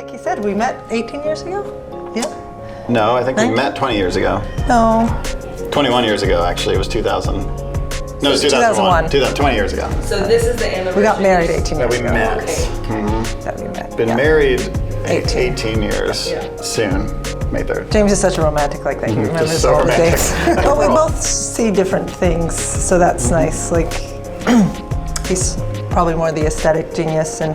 Like he said, we met 18 years ago? Yeah? No, I think 19? we met 20 years ago. No. 21 years ago, actually. It was 2000. No, it was 2001. 20 years ago. So this is the anniversary. We got married 18 That years we ago. met. Okay. That we met. Been yeah. married 18. 18 years soon, May 3rd. James is such a romantic like that. He remembers Just so all the romantic. dates. But we both see different things, so that's nice. Like, he's probably more the aesthetic genius, and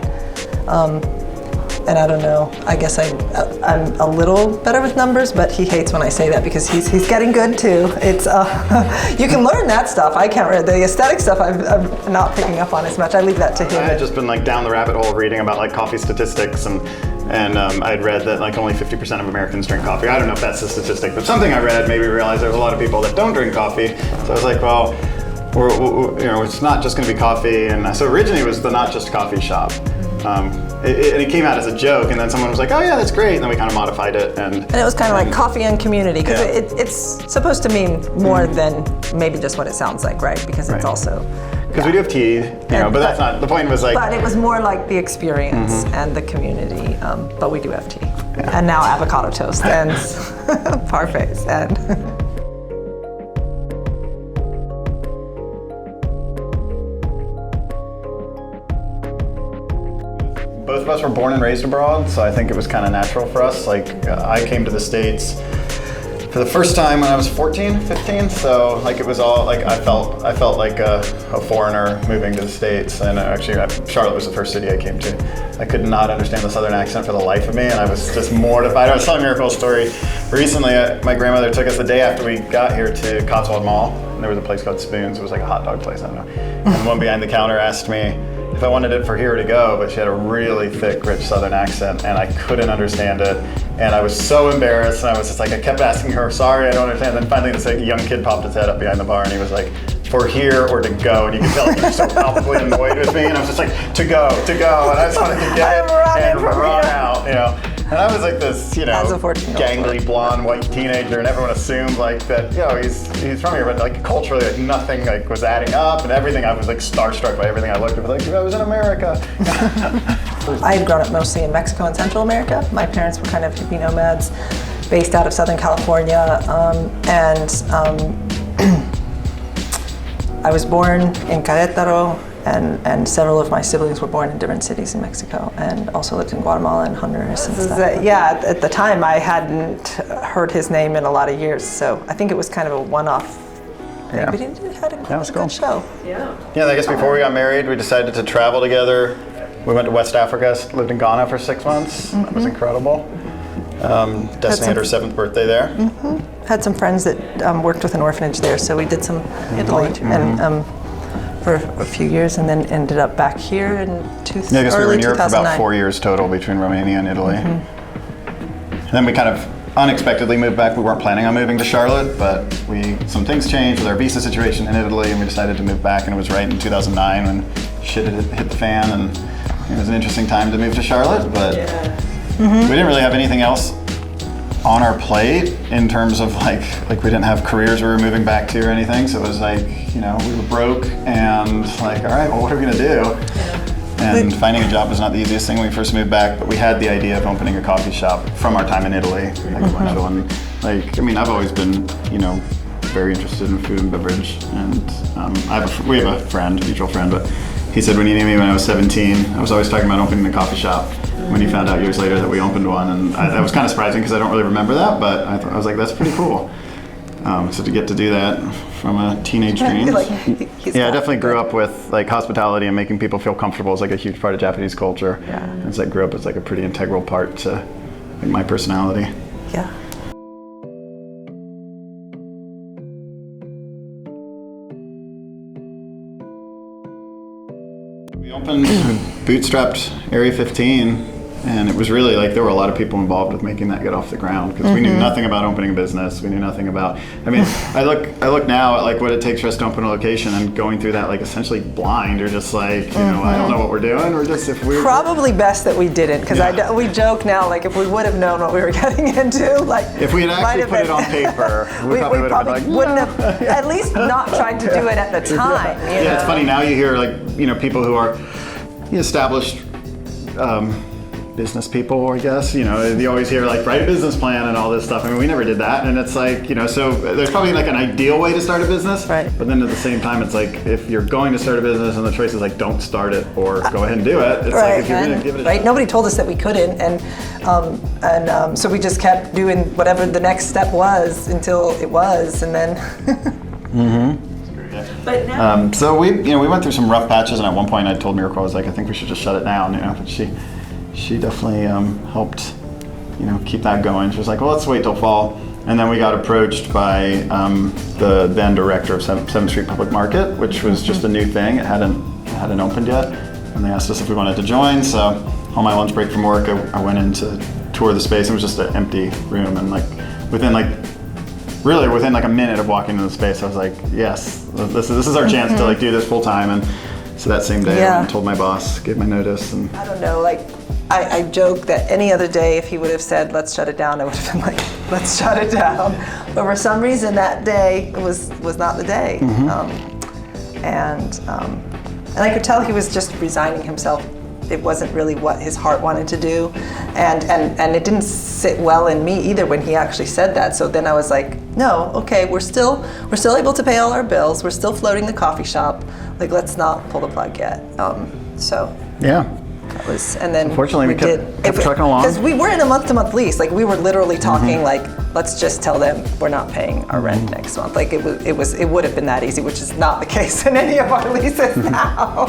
I don't know. I guess I'm a little better with numbers, but he hates when I say that because he's getting good too. It's you can learn that stuff. I can't read the aesthetic stuff. I'm not picking up on as much. I leave that to him. I had just been like down the rabbit hole reading about like coffee statistics, and I'd read that like only 50% of Americans drink coffee. I don't know if that's a statistic, but something I read made me realize there's a lot of people that don't drink coffee. So I was like, well, it's not just going to be coffee. And so originally it was the Not Just Coffee shop. It came out as a joke, and then someone was like, oh yeah, that's great, and then we kind of modified it. And it was kind of like coffee and community, because Yeah. it's supposed to mean more than maybe just what it sounds like, right? Because it's Right. also... Because we do have tea, but that's not, the point was like... But it was more like the experience and the community, but we do have tea. And now avocado toast and parfaits and... Both of us were born and raised abroad, so I think it was kind of natural for us. Like, I came to the States for the first time when I was 14, 15, so like it was all, like I felt like a foreigner moving to the States, and actually Charlotte was the first city I came to. I could not understand the Southern accent for the life of me, and I was just mortified. I was telling Miracle a story recently. My grandmother took us the day after we got here to Cotswold Mall, and there was a place called Spoons. It was like a hot dog place, I don't know. And the one behind the counter asked me if I wanted it for here to go, but she had a really thick, rich Southern accent, and I couldn't understand it. And I was so embarrassed, and I was just like, I kept asking her, sorry, I don't understand. And then finally this like, young kid popped his head up behind the bar, and he was like, for here or to go? And you could tell like, he was so palpably annoyed with me, and I was just like, to go, and I just wanted to get it and run out, you know. And I was like this, you know, gangly blonde white teenager, and everyone assumed like that, you know, he's from here, but like culturally, like nothing like was adding up, and everything. I was like starstruck by everything I looked at, like I was in America. I had grown up mostly in Mexico and Central America. My parents were kind of hippie nomads based out of Southern California, I was born in Querétaro, and several of my siblings were born in different cities in Mexico, and also lived in Guatemala and Honduras and stuff. At the time I hadn't heard his name in a lot of years, so I think it was kind of a one-off thing, but he had a good show. Yeah, I guess before we got married, we decided to travel together. We went to West Africa, lived in Ghana for 6 months. That was incredible. Destiny had her 7th birthday there. Had some friends that worked with an orphanage there, so we did some Italy and for a few years, and then ended up back here in I guess we were in Europe for 2009. about 4 years total between Romania and Italy. And then we kind of unexpectedly moved back. We weren't planning on moving to Charlotte, but some things changed with our visa situation in Italy, and we decided to move back, and it was right in 2009 when shit had hit the fan, and it was an interesting time to move to Charlotte, but we didn't really have anything else on our plate in terms of like we didn't have careers we were moving back to or anything, so it was like, you know, we were broke and like, all right, well, what are we gonna do? And finding a job was not the easiest thing when we first moved back, but we had the idea of opening a coffee shop from our time in Italy. I've always been, you know, very interested in food and beverage, and we have a friend, mutual friend, but he said when he knew me when I was 17, I was always talking about opening a coffee shop. When he found out years later that we opened one, and that was kind of surprising because I don't really remember that, but I was like, that's pretty cool. So to get to do that from a teenage dream. I definitely grew up with like hospitality and making people feel comfortable is like a huge part of Japanese culture. And it's like grew up as like a pretty integral part to like, my personality. Yeah. We opened bootstrapped Area 15, and it was really like there were a lot of people involved with making that get off the ground, because we knew nothing about opening a business. We knew nothing about, I look now at like what it takes for us to open a location, and going through that like essentially blind, or just like, you know, I don't know what we're doing. We're just, if we probably best that we didn't, because we joke now, like if we would have known what we were getting into, like if we had actually put it on paper, we probably would have been like, wouldn't have at least not tried to do it at the time. You know? It's funny now you hear like, you know, people who are established business people, I guess. You know, you always hear like write a business plan and all this stuff. I mean, we never did that, and it's like, you know, so there's probably like an ideal way to start a business, right? But then at the same time, it's like if you're going to start a business and the choice is like don't start it or go ahead and do it. It's right. like if you're going to give it a right. shot. Nobody told us that we couldn't, and so we just kept doing whatever the next step was until it was, and then. But now, so we went through some rough patches, and at one point I told Miracle, I was like, I think we should just shut it down, you know. But she definitely helped, you know, keep that going. She was like, well, let's wait till fall. And then we got approached by the then director of 7th Street Public Market, which was just a new thing. It hadn't opened yet, and they asked us if we wanted to join. So on my lunch break from work, I went in to tour the space. It was just an empty room, and within a minute of walking into the space, I was like, yes, this is our chance to like do this full time. And so that same day, I went and told my boss, gave my notice, and I don't know, like I joke that any other day, if he would have said, let's shut it down, I would have been like, let's shut it down. But for some reason that day was not the day. And I could tell he was just resigning himself. It wasn't really what his heart wanted to do. And it didn't sit well in me either when he actually said that. So then I was like, no, okay, we're still able to pay all our bills. We're still floating the coffee shop. Like, let's not pull the plug yet. So yeah. that was, and then unfortunately we kept trucking along. Because we were in a month-to-month lease. Like, we were literally talking like, let's just tell them we're not paying our rent next month. Like, it would have been that easy, which is not the case in any of our leases now.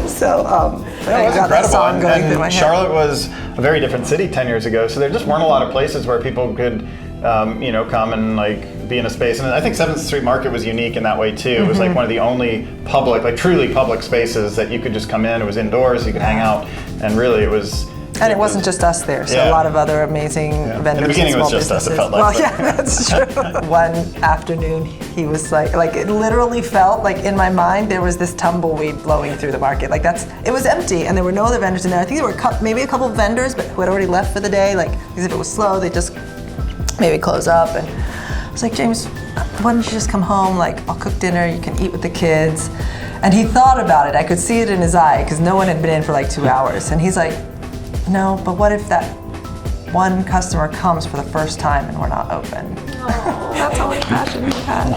So it was got that song going through my and head. Charlotte was a very different city 10 years ago, so there just weren't a lot of places where people could come and like be in a space. And I think 7th Street Market was unique in that way too. It was like one of the only public, like truly public spaces that you could just come in. It was indoors, you could hang out, and really it was. And it wasn't just us there, so a lot of other amazing vendors. In the beginning, and it was small just us. It businesses. felt like. Well, yeah, that's true. One afternoon, he was like it literally felt like in my mind there was this tumbleweed blowing through the market. Like it was empty, and there were no other vendors in there. I think there were maybe a couple of vendors, but who had already left for the day. Like, because if it was slow, they just maybe close up. And I was like, James, why don't you just come home? Like, I'll cook dinner. You can eat with the kids. And he thought about it. I could see it in his eye because no one had been in for like 2 hours, and he's like, no, but what if that one customer comes for the first time and we're not open? Oh, that's all the passion he had.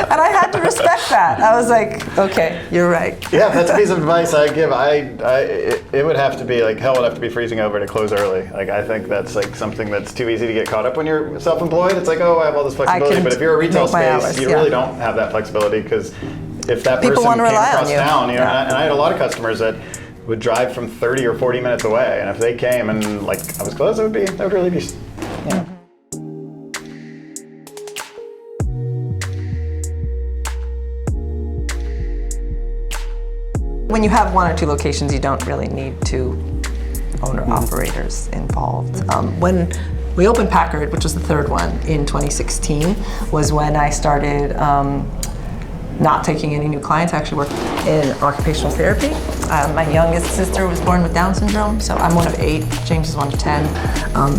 And I had to respect that. I was like, okay, you're right. Yeah, that's a piece of advice I give. It would have to be like, hell would have to be freezing over to close early. Like, I think that's like something that's too easy to get caught up when you're self-employed. It's like, oh, I have all this flexibility. But if you're a retail space, you really don't have that flexibility, because if that person came across town, and I had a lot of customers that would drive from 30 or 40 minutes away, and if they came and like I was closed, that would really be. Yeah. When you have 1 or 2 locations, you don't really need 2 owner-operators involved. When we opened Packard, which was the 3rd one in 2016, was when I started not taking any new clients. I actually worked in occupational therapy. My youngest sister was born with Down syndrome, so I'm one of 8. James is one of 10.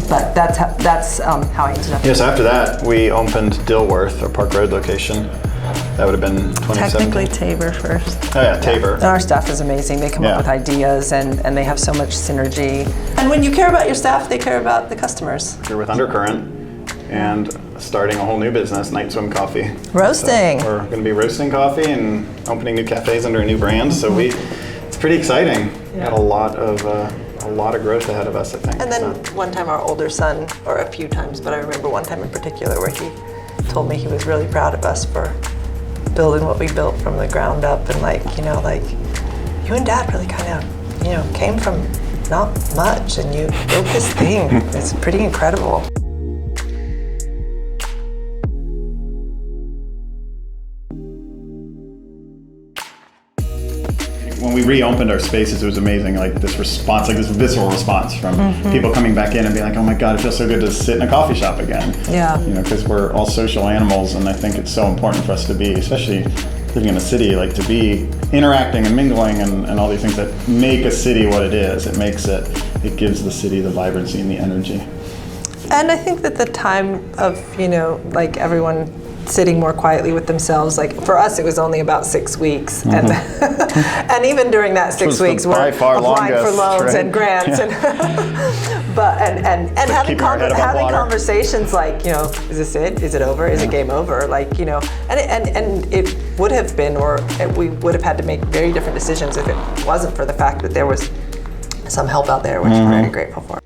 But that's how I ended up. Yes, after that, we opened Dilworth, our Park Road location. That would have been 2017. Technically Tabor first. Oh yeah, Tabor. And our staff is amazing. They come up with ideas, and they have so much synergy. And when you care about your staff, they care about the customers. We're with Undercurrent and starting a whole new business, Night Swim Coffee. Roasting. So we're going to be roasting coffee and opening new cafes under a new brand. So it's pretty exciting. Yeah. Got a lot of growth ahead of us, I think. And then one time our older son, or a few times, but I remember one time in particular where he told me he was really proud of us for building what we built from the ground up, and you and Dad really kind of, came from not much, and you built this thing. It's pretty incredible. When we reopened our spaces, it was amazing. Like this response, like this visceral response from people coming back in and being like, "Oh my God, it feels so good to sit in a coffee shop again." Yeah. Because we're all social animals, and I think it's so important for us to be, especially living in a city, like to be interacting and mingling and all these things that make a city what it is. It gives the city the vibrancy and the energy. And I think that the time of, everyone sitting more quietly with themselves. Like for us, it was only about 6 weeks, and and even during that 6 weeks, we're by far applying for longest, loans right? and grants, and but and having keeping our head above having water. conversations like, is this it? Is it over? Is it game over? Like, and it would have been, or we would have had to make very different decisions if it wasn't for the fact that there was some help out there, which we're very grateful for.